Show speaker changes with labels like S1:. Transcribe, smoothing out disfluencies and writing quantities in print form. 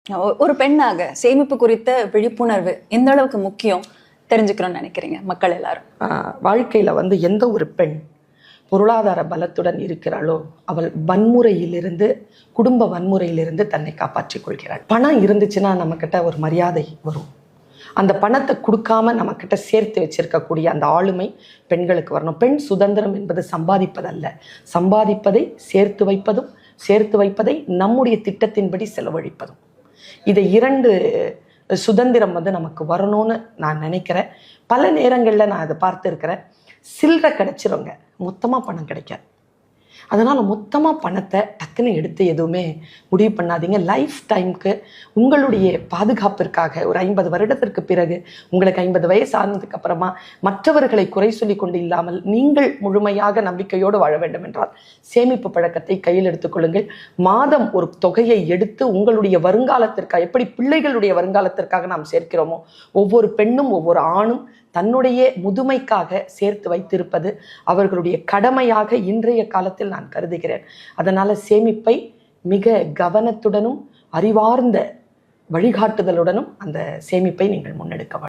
S1: ஒரு பெண்ணாக சேமிப்பு குறித்த விழிப்புணர்வு எந்த அளவுக்கு முக்கியம் தெரிஞ்சுக்கிறோம்னு நினைக்கிறீங்க மக்கள் எல்லாரும்?
S2: வாழ்க்கையில் எந்த ஒரு பெண் பொருளாதார பலத்துடன் இருக்கிறாளோ அவள் வன்முறையிலிருந்து, குடும்ப வன்முறையிலிருந்து தன்னை காப்பாற்றிக் கொள்கிறாள். பணம் இருந்துச்சுன்னா நம்மக்கிட்ட ஒரு மரியாதை வரும். அந்த பணத்தை கொடுக்காம நம்மக்கிட்ட சேர்த்து வச்சிருக்கக்கூடிய அந்த ஆளுமை பெண்களுக்கு வரணும். பெண் சுதந்திரம் என்பது சம்பாதிப்பதல்ல, சம்பாதிப்பதை சேர்த்து வைப்பதும், சேர்த்து வைப்பதை நம்முடைய திட்டத்தின்படி செலவழிப்பதும். இதை இரண்டு சுதந்திரம் நமக்கு வரணும்னு நான் நினைக்கிறேன். பல நேரங்களில் நான் அதை பார்த்துருக்கிறேன். சில்லறை கிடைச்சிருங்க, மொத்தமாக பணம் கிடைக்காது. அதனால் மொத்தமாக பணத்தை டக்குன்னு எடுத்து எதுவுமே முடிவு பண்ணாதீங்க. லைஃப் டைமுக்கு உங்களுடைய பாதுகாப்பிற்காக ஒரு 50 வருடத்திற்கு பிறகு, உங்களுக்கு 50 வயசு ஆனதுக்கு அப்புறமா மற்றவர்களை குறை சொல்லி கொண்டு இல்லாமல் நீங்கள் முழுமையாக நம்பிக்கையோடு வாழ வேண்டும் என்றால் சேமிப்பு பழக்கத்தை கையில் எடுத்துக்கொள்ளுங்கள். மாதம் ஒரு தொகையை எடுத்து உங்களுடைய வருங்காலத்திற்காக, எப்படி பிள்ளைகளுடைய வருங்காலத்திற்காக நாம் சேர்க்கிறோமோ, ஒவ்வொரு பெண்ணும் ஒவ்வொரு ஆணும் தன்னுடைய முதுமைக்காக சேர்த்து வைத்திருப்பது அவர்களுடைய கடமையாக இன்றைய காலத்தில் நான் கருதுகிறேன். அதனால் சேமிப்பை மிக கவனத்துடனும் அறிவார்ந்த வழிகாட்டுதலுடனும் அந்த சேமிப்பை நீங்கள் முன்னெடுக்க வேண்டும்.